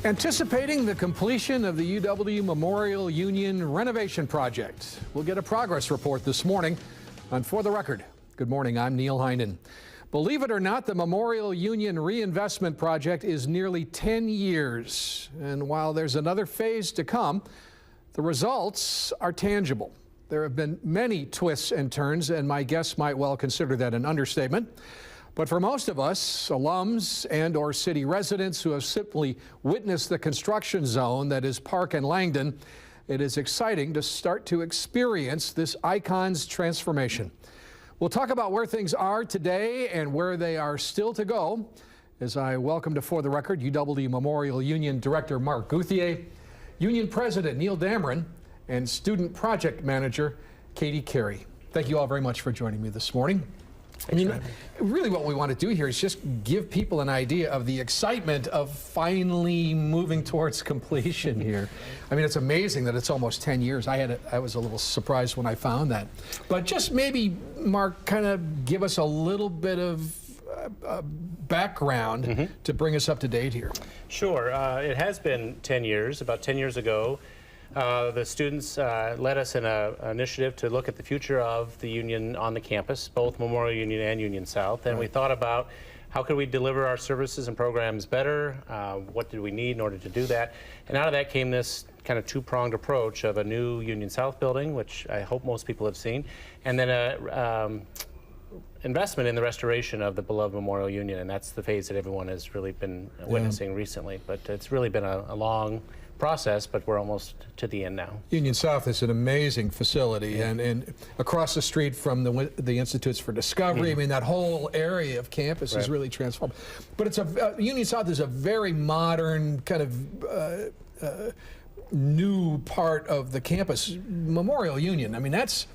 Anticipating the completion of the UW Memorial Union renovation project. We'll get a progress report this morning on For the Record. Good morning, I'm Neil Heinen. Believe it or not, the Memorial Union reinvestment project is nearly 10 years. And while there's another phase to come, the results are tangible. There have been many twists and turns, and my guests might well consider that an understatement. But for most of us, alums and/or city residents who have simply witnessed the construction zone that is Park and Langdon, it is exciting to start to experience this icon's transformation. We'll talk about where things are today and where they are still to go as I welcome to For the Record UW Memorial Union Director Mark Gouthier, Union President Neil Dameron, and Student Project Manager Katie Carey. Thank you all very much for joining me this morning. And you know, really what we want to do here is just give people an idea of the excitement of finally moving towards completion here. I mean, it's amazing that it's almost 10 years. I was a little surprised when I found that. But just maybe, Mark, kind of give us a little bit of background to bring us up to date here. Sure. It has been 10 years. About 10 years ago, the students led us in an initiative to look at the future of the Union on the campus, both Memorial Union and Union South, and we thought about how could we deliver our services and programs better, what did we need in order to do that, and out of that came this kind of two-pronged approach of a new Union South building, which I hope most people have seen, and then a investment in the restoration of the beloved Memorial Union, and that's the phase that everyone has really been witnessing recently, but it's really been a long process, but we're almost to the end now. Union South is an amazing facility, and across the street from the Institutes for Discovery, I mean, that whole area of campus is really transformed. But it's Union South is a very modern kind of new part of the campus. Memorial Union, I mean, that's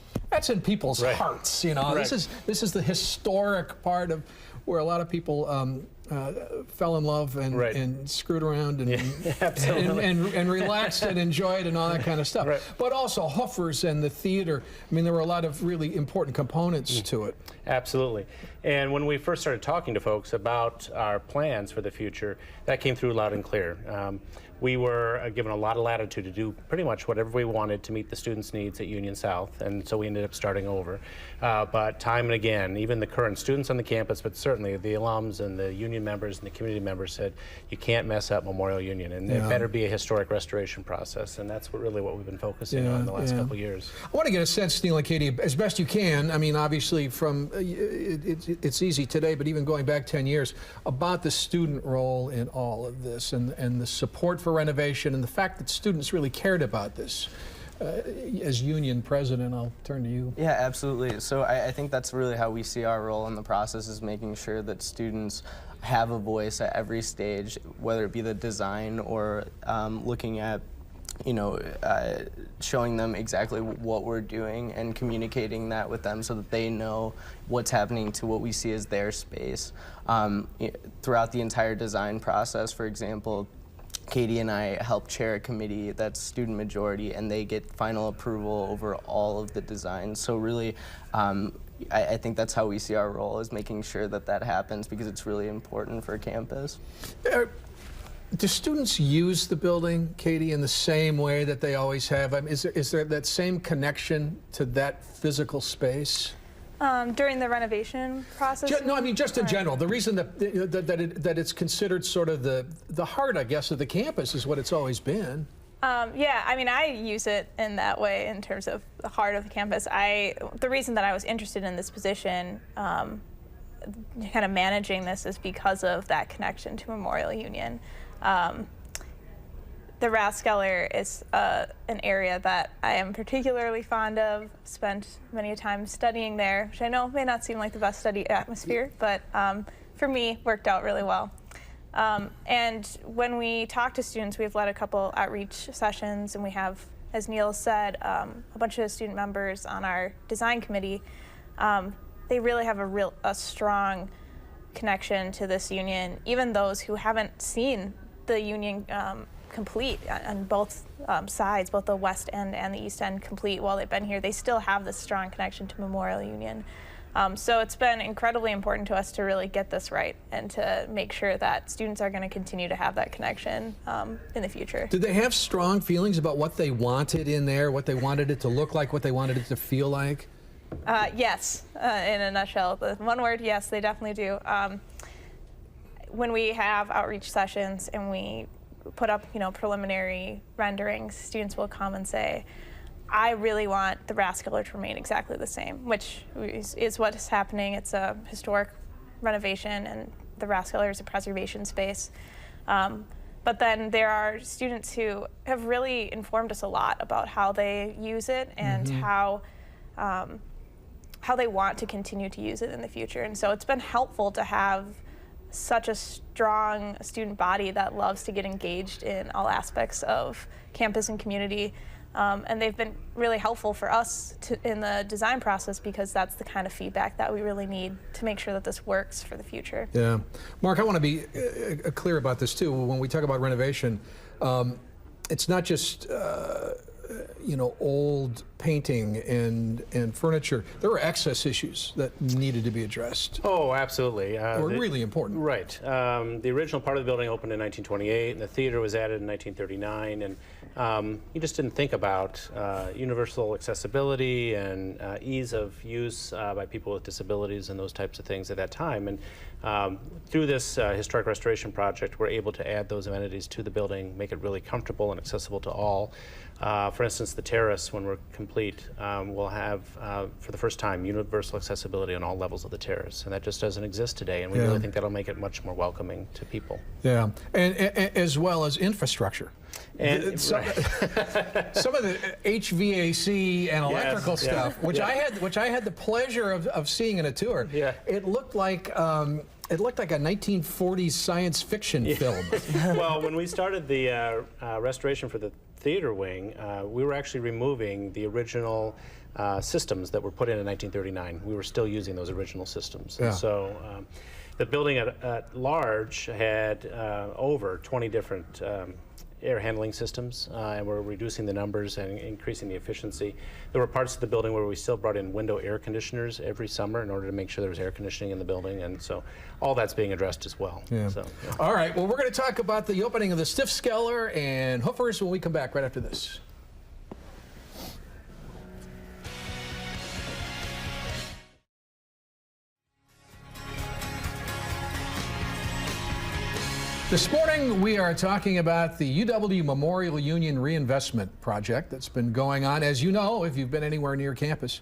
in people's hearts, you know. This is the historic part of where a lot of people fell in love and screwed around and relaxed and enjoyed and all that kind of stuff. But also Hoofers and the theater. I mean, there were a lot of really important components to it. Absolutely. And when we first started talking to folks about our plans for the future, that came through loud and clear. We were given a lot of latitude to do pretty much whatever we wanted to meet the students' needs at Union South, and so we ended up starting over. But time and again, even the current students on the campus, but certainly the alums and the union members and the community members said, you can't mess up Memorial Union, and it better be a historic restoration process, and that's really what we've been focusing on the last couple of years. I want to get a sense, Neil and Katie, as best you can, I mean, obviously from, it's easy today, but even going back 10 years, about the student role in all of this and the support for renovation and the fact that students really cared about this. As Union President, I'll turn to you. Yeah, absolutely. So I think that's really how we see our role in the process, is making sure that students have a voice at every stage, whether it be the design or looking at, you know, showing them exactly what we're doing and communicating that with them so that they know what's happening to what we see as their space. Throughout the entire design process, for example, Katie and I help chair a committee that's student majority, and they get final approval over all of the designs. So really, I think that's how we see our role, is making sure that that happens, because it's really important for campus. Do students use the building, Katie, in the same way that they always have? I mean, is there that same connection to that physical space? During the renovation process? No, I mean just in general. The reason that it's considered sort of the heart, I guess, of the campus is what it's always been. Yeah, I mean, I use it in that way in terms of the heart of the campus. The reason that I was interested in this position, kind of managing this, is because of that connection to Memorial Union. The Rathskeller is an area that I am particularly fond of, spent many a time studying there, which I know may not seem like the best study atmosphere, but for me, worked out really well. And when we talk to students, we've led a couple outreach sessions, and we have, as Neil said, a bunch of student members on our design committee. They really have a strong connection to this union, even those who haven't seen the union complete on both sides, both the west end and the east end complete while they've been here. They still have this strong connection to Memorial Union. So it's been incredibly important to us to really get this right and to make sure that students are going to continue to have that connection in the future. Did they have strong feelings about what they wanted in there, what they wanted it to look like, what they wanted it to feel like? Yes, in a nutshell. The one word, yes, they definitely do. When we have outreach sessions and we put up, preliminary renderings, students will come and say, I really want the vascular to remain exactly the same, which is what is happening. It's a historic renovation, and the vascular is a preservation space. But then there are students who have really informed us a lot about how they use it and how they want to continue to use it in the future. And so it's been helpful to have such a strong student body that loves to get engaged in all aspects of campus and community. And they've been really helpful for us in the design process, because that's the kind of feedback that we really need to make sure that this works for the future. Yeah. Mark, I want to be clear about this too. When we talk about renovation, it's not just old painting and furniture. There were access issues that needed to be addressed. Oh, absolutely. Were really important. Right. The original part of the building opened in 1928, and the theater was added in 1939, and you just didn't think about universal accessibility and ease of use by people with disabilities and those types of things at that time. And through this historic restoration project, we're able to add those amenities to the building, make it really comfortable and accessible to all. For instance, the terrace, when we're complete, will have, for the first time, universal accessibility on all levels of the terrace, and that just doesn't exist today, and we really think that'll make it much more welcoming to people. Yeah, and as well as infrastructure. And some of the HVAC and electrical stuff, which I had the pleasure of seeing in a tour. Yeah. It looked like a 1940s science fiction film. Well, when we started the restoration for the theater wing, we were actually removing the original systems that were put in 1939. We were still using those original systems. Yeah. And so the building at large had over 20 different air handling systems, and we're reducing the numbers and increasing the efficiency. There were parts of the building where we still brought in window air conditioners every summer in order to make sure there was air conditioning in the building, and so all that's being addressed as well. Yeah. So, yeah. All right, well, we're going to talk about the opening of the Stiffskeller and Hoofers when we come back right after this. This morning, we are talking about the UW Memorial Union reinvestment project that's been going on, as you know, if you've been anywhere near campus,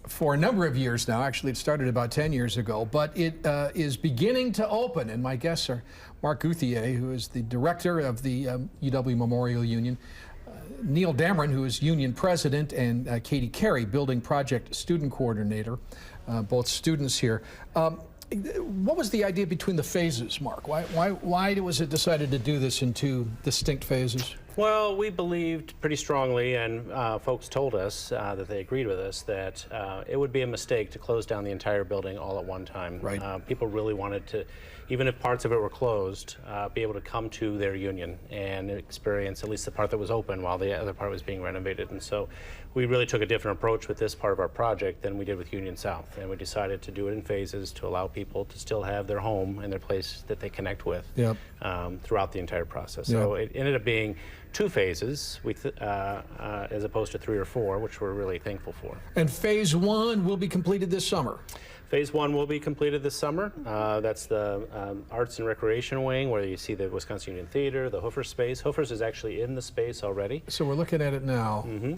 for a number of years now. Actually, it started about 10 years ago, but it is beginning to open, and my guests are Mark Gouthier, who is the director of the UW Memorial Union, Neil Dameron, who is union president, and Katie Carey, building project student coordinator, both students here. What was the idea between the phases, Mark? Why was it decided to do this in two distinct phases? Well, we believed pretty strongly, and folks told us that they agreed with us, that it would be a mistake to close down the entire building all at one time. Right. People really wanted to, even if parts of it were closed, be able to come to their union and experience at least the part that was open while the other part was being renovated. And so we really took a different approach with this part of our project than we did with Union South, and we decided to do it in phases to allow people to still have their home and their place that they connect with. Yep. Throughout the entire process. Yep. So it ended up being 2 phases as opposed to 3 or 4, which we're really thankful for. And phase 1 will be completed this summer. Phase 1 will be completed this summer. That's the Arts and Recreation Wing, where you see the Wisconsin Union Theater, the Hoofers space. Hoofers is actually in the space already. So we're looking at it now. Mm-hmm.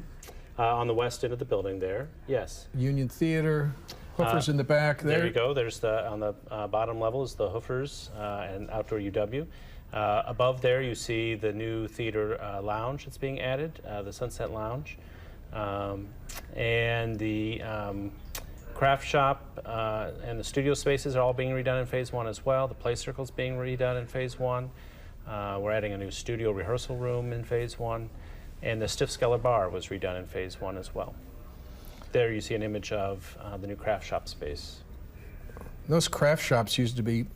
On the west end of the building there, yes. Union Theater, Hoofers in the back there. There you go. There's the, on the bottom level is the Hoofers and Outdoor UW. Above there you see the new theater lounge that's being added, the Sunset Lounge. And the craft shop and the studio spaces are all being redone in phase 1 as well. The play circle's being redone in phase 1. We're adding a new studio rehearsal room in phase 1. And the Stiffskeller bar was redone in phase 1 as well. There you see an image of the new craft shop space. Those craft shops used to be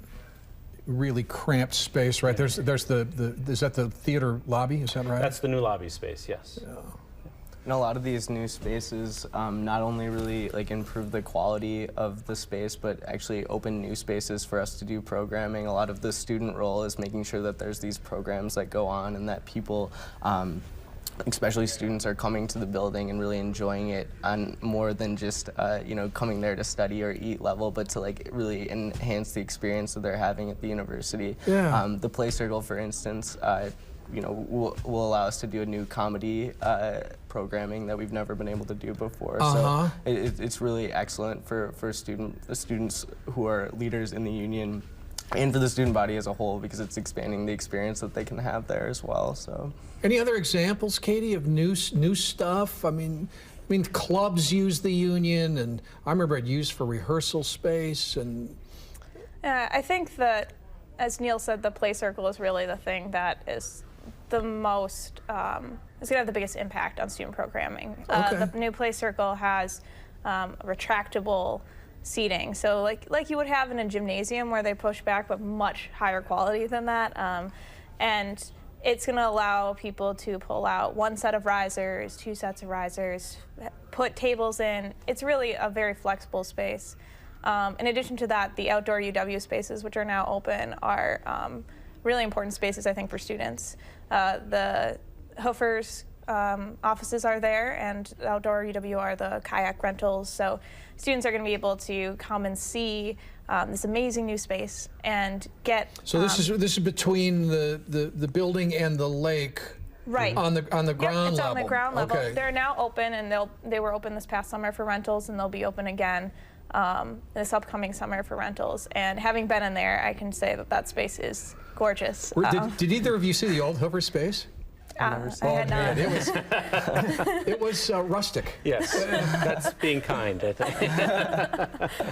really cramped space, right? There's the is that the theater lobby? Is that right? That's the new lobby space, yes. Yeah. And a lot of these new spaces not only really like improve the quality of the space, but actually open new spaces for us to do programming. A lot of the student role is making sure that there's these programs that go on and that people, especially students, are coming to the building and really enjoying it on more than just you know, coming there to study or eat level, but to like really enhance the experience that they're having at the university. Yeah. The Play Circle, for instance, you know, will allow us to do a new comedy programming that we've never been able to do before. So it's really excellent for the students who are leaders in the union, and for the student body as a whole, because it's expanding the experience that they can have there as well. So, any other examples, Katie, of new stuff? I mean, clubs use the union, and I remember it used for rehearsal space. And I think that, as Neil said, the Play Circle is really the thing that is the most, it's going to have the biggest impact on student programming. The new Play Circle has retractable seating, so like you would have in a gymnasium where they push back, but much higher quality than that. And it's going to allow people to pull out one set of risers, two sets of risers, put tables in. It's really a very flexible space. In addition to that, the outdoor UW spaces, which are now open, are really important spaces, I think, for students. The Hofer's offices are there, and outdoor UW are the kayak rentals. So students are going to be able to come and see this amazing new space and get. So this is between the building and the lake. Right. On the ground level. It's on the ground level. Okay. They're now open, and they were open this past summer for rentals, and they'll be open again this upcoming summer for rentals. And having been in there, I can say that space is gorgeous. Did either of you see the old Hoover space? I had not. It was rustic. Yes, that's being kind, I think.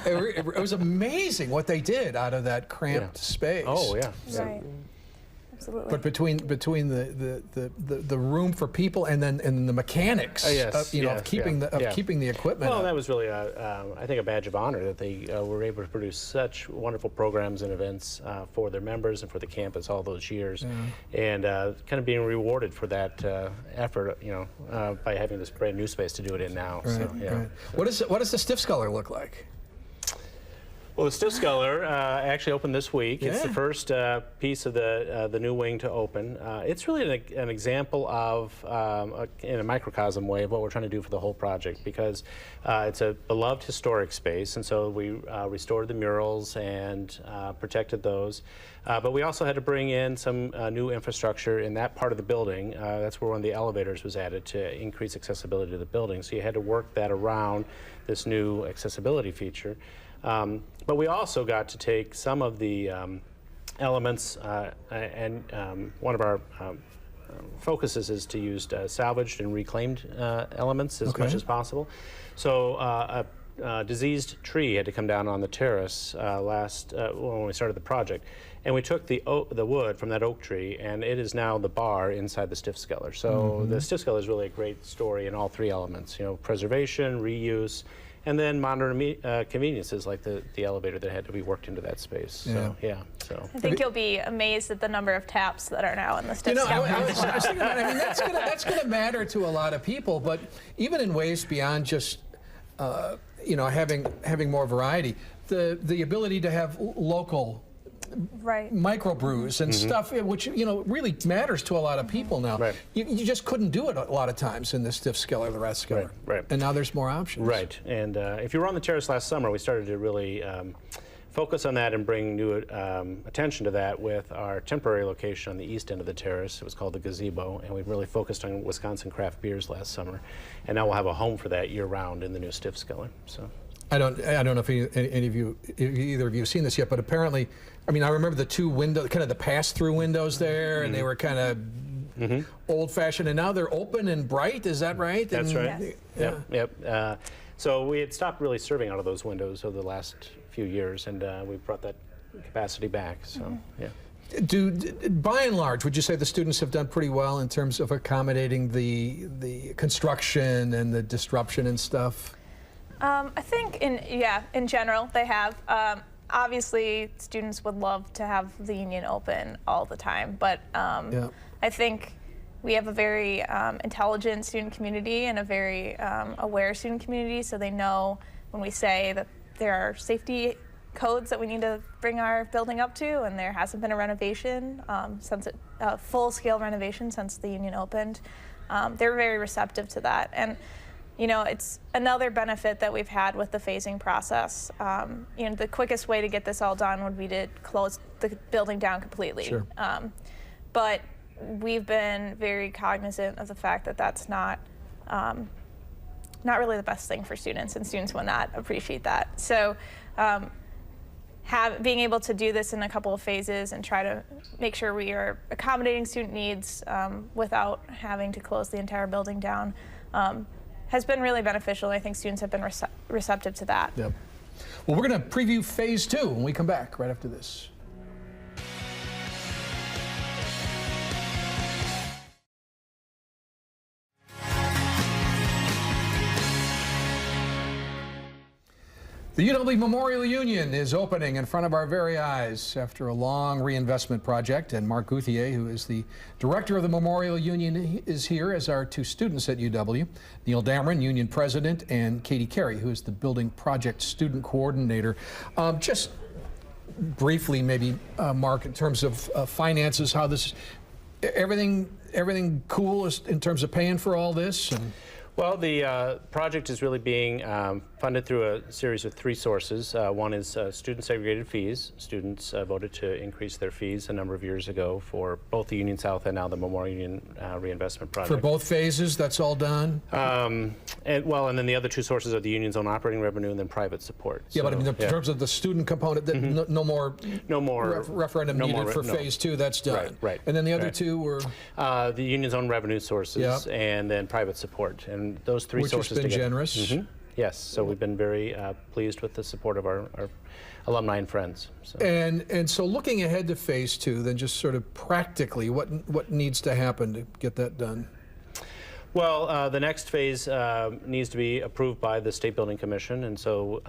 It was amazing what they did out of that cramped space. Oh, yeah. Right. Absolutely. But between the room for people and then the mechanics, of keeping the equipment. Well, up. that was really, I think, a badge of honor that they were able to produce such wonderful programs and events for their members and for the campus all those years, and kind of being rewarded for that effort, by having this brand new space to do it in now. Right, so, yeah. Right. What does the Stiff Sculler look like? Well, the Stiff Sculler actually opened this week. Yeah. It's the first piece of the new wing to open. It's really an example of, in a microcosm way, of what we're trying to do for the whole project, because it's a beloved historic space, and so we restored the murals and protected those. But we also had to bring in some new infrastructure in that part of the building. That's where one of the elevators was added to increase accessibility to the building. So you had to work that around this new accessibility feature. But we also got to take some of the elements, and one of our focuses is to use salvaged and reclaimed elements as much as possible. So a diseased tree had to come down on the terrace when we started the project, and we took the wood from that oak tree, and it is now the bar inside the Stiff Sculler. So the Stiff Sculler is really a great story in all three elements: preservation, reuse, and then modern conveniences like the elevator that had to be worked into that space. So, I think you'll be amazed at the number of taps that are now in the Stiff Sculler. I was thinking about it. I mean, that's going to matter to a lot of people, but even in ways beyond just having more variety, the ability to have local microbrews and stuff, which really matters to a lot of people now. Right. You just couldn't do it a lot of times in the Stiff Sculler, the Rat Sculler. Right. And now there's more options. Right. And if you were on the terrace last summer, we started to really focus on that and bring new attention to that with our temporary location on the east end of the terrace. It was called the Gazebo, and we really focused on Wisconsin craft beers last summer. And now we'll have a home for that year-round in the new Stiff Sculler. So. I don't know if either of you have seen this yet, but apparently, I remember the two windows, kind of the pass-through windows there, and they were kind of old-fashioned, and now they're open and bright. Is that right? That's right. Yes. Yep. So we had stopped really serving out of those windows over the last few years, and we brought that capacity back. So yeah. By and large, would you say the students have done pretty well in terms of accommodating the construction and the disruption and stuff? I think in general they have. Obviously, students would love to have the union open all the time, but I think we have a very intelligent student community and a very aware student community, so they know when we say that there are safety codes that we need to bring our building up to, and there hasn't been a renovation since full-scale renovation since the union opened. They're very receptive to that, and it's another benefit that we've had with the phasing process. The quickest way to get this all done would be to close the building down completely. Sure. But we've been very cognizant of the fact that that's not really the best thing for students, and students will not appreciate that. So being able to do this in a couple of phases and try to make sure we are accommodating student needs without having to close the entire building down has been really beneficial. I think students have been receptive to that. Yep. Well, we're going to preview phase 2 when we come back right after this. The UW Memorial Union is opening in front of our very eyes after a long reinvestment project, and Mark Gouthier, who is the director of the Memorial Union, is here, as are two students at UW, Neil Dameron, Union President, and Katie Carey, who is the Building Project Student Coordinator. Just briefly, maybe, Mark, in terms of finances, how this, everything cool is in terms of paying for all this? Well, the project is really being funded through a series of three sources. One is student segregated fees. Students voted to increase their fees a number of years ago for both the Union South and now the Memorial Union reinvestment project. For both phases, that's all done? And then the other two sources are the union's own operating revenue and then private support. Yeah, but I mean, in terms of the student component, that no more referendum needed for phase 2, that's done. Right. And then the other two were? The union's own revenue sources and then private support. And those three sources together. Which has been generous. Yes, so we've been very pleased with the support of our alumni and friends. So. And so looking ahead to phase 2, then just sort of practically, what needs to happen to get that done? Well, the next phase needs to be approved by the State Building Commission, and so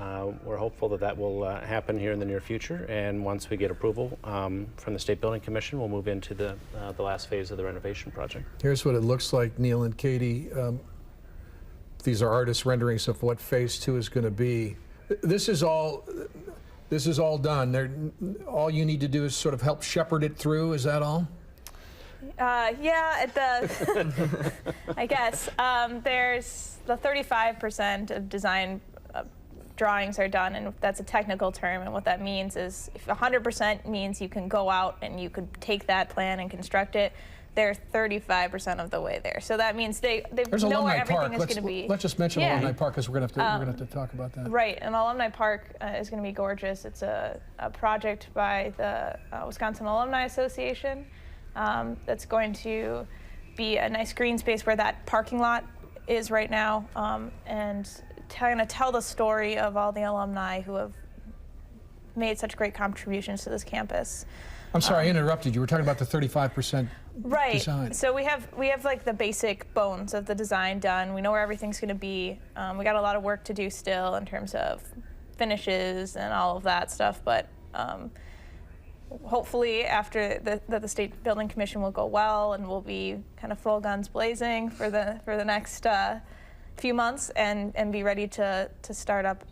we're hopeful that will happen here in the near future. And once we get approval from the State Building Commission, we'll move into the last phase of the renovation project. Here's what it looks like, Neil and Katie. These are artist renderings of what phase 2 is going to be. This is all done. All you need to do is sort of help shepherd it through. Is that all? Yeah, it does. I guess. There's the 35% of design drawings are done, and that's a technical term, and what that means is if 100% means you can go out and you could take that plan and construct it, they're 35% of the way there. So that means they know where everything is going to be. Let's just mention Alumni Park, because we're going to have to talk about that. Right, and Alumni Park is going to be gorgeous. It's a project by the Wisconsin Alumni Association that's going to be a nice green space where that parking lot is right now, and kind of tell the story of all the alumni who have made such great contributions to this campus. I'm sorry, I interrupted you. We're talking about the 35% right. design. So we have like the basic bones of the design done. We know where everything's going to be. We got a lot of work to do still in terms of finishes and all of that stuff, but hopefully after the State Building Commission will go well, and we'll be kind of full guns blazing for the next few months and be ready to start up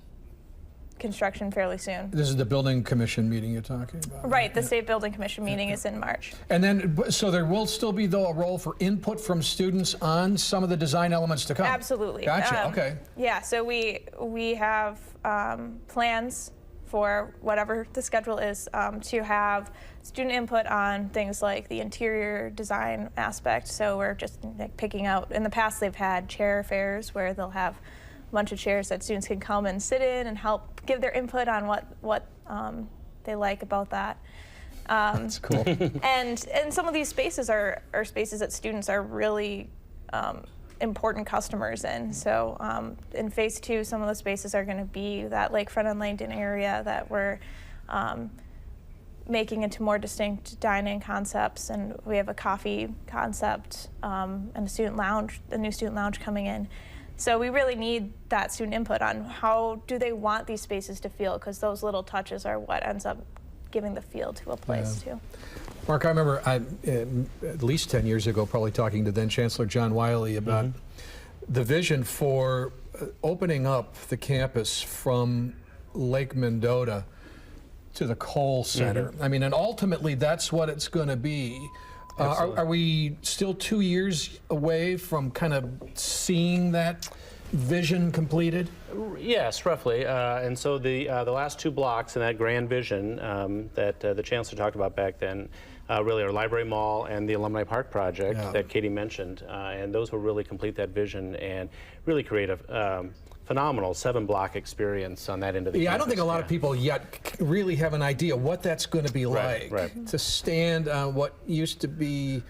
construction fairly soon. This is the Building Commission meeting you're talking about? Right, the State Building Commission meeting is in March. And then, so there will still be, though, a role for input from students on some of the design elements to come? Absolutely. Gotcha, okay. Yeah, so we have plans for whatever the schedule is to have student input on things like the interior design aspect. So we're just picking out, in the past they've had chair fairs where they'll have a bunch of chairs that students can come and sit in and help give their input on what they like about that. That's cool. And some of these spaces are spaces that students are really important customers in. So in phase 2, some of the spaces are going to be that lakefront and Langdon area that we're making into more distinct dining concepts, and we have a coffee concept and a new student lounge coming in. So we really need that student input on how do they want these spaces to feel, because those little touches are what ends up giving the feel to a place too. Mark, I remember at least 10 years ago, probably talking to then Chancellor John Wiley about the vision for opening up the campus from Lake Mendota to the Cole Center. I mean, and ultimately that's what it's going to be. Are we still 2 years away from kind of seeing that vision completed? Yes, roughly. And so the last two blocks in that grand vision that the Chancellor talked about back then really are Library Mall and the Alumni Park project that Katie mentioned. And those will really complete that vision and really create a phenomenal 7-block experience on that end of the campus. I don't think a lot of people yet really have an idea what that's going to be like. To stand on what used to be,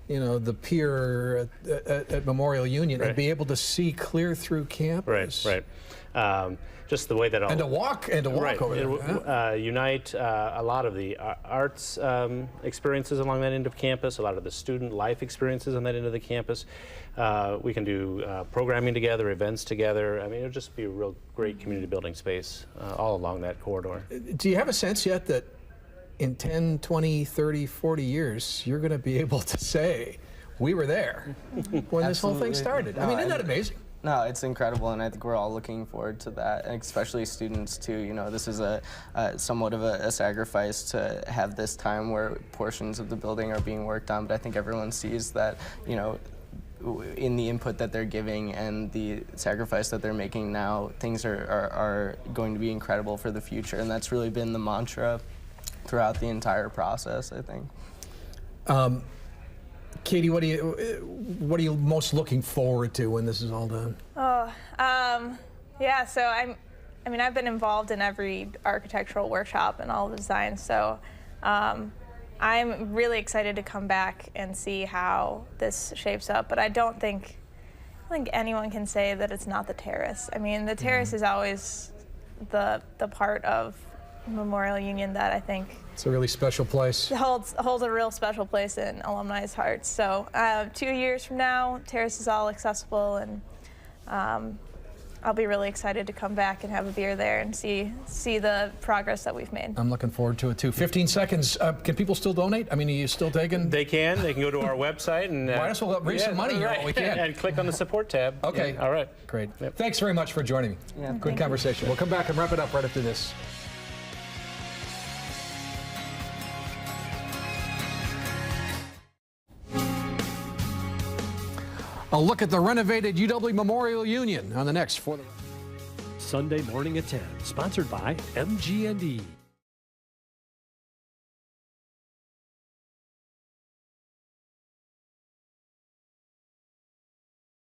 you know, the pier at Memorial Union and be able to see clear through campus. Just the way that and to walk over there. Unite a lot of the arts experiences along that end of campus, a lot of the student life experiences on that end of the campus. We can do programming together, events together. I mean, it'll just be a real great community building space all along that corridor. Do you have a sense yet that in 10, 20, 30, 40 years, you're going to be able to say, we were there when this whole thing started? I mean, isn't that amazing? No, it's incredible, and I think we're all looking forward to that, and especially students too. You know, this is somewhat of a sacrifice to have this time where portions of the building are being worked on, but I think everyone sees that, you know, in the input that they're giving and the sacrifice that they're making now, things are going to be incredible for the future, and that's really been the mantra throughout the entire process, I think. Katie, what are you most looking forward to when this is all done? Yeah, so I mean, I've been involved in every architectural workshop and all the designs, so I'm really excited to come back and see how this shapes up, but I don't think anyone can say that it's not the terrace. I mean, the terrace is always the part of Memorial Union that I think it's a really special place. Holds a real special place in alumni's hearts. So 2 years from now, terrace is all accessible, and I'll be really excited to come back and have a beer there and see the progress that we've made. I'm looking forward to it too. 15 seconds. Can people still donate? I mean, are you still taking? They can. They can go to our website and might as well raise some money here while we can. And click on the support tab. Okay. All right. Great. Thanks very much for joining me. Good conversation. We'll come back and wrap it up right after this. A look at the renovated UW Memorial Union on the next For the Record. Sunday morning at 10, sponsored by MG&E.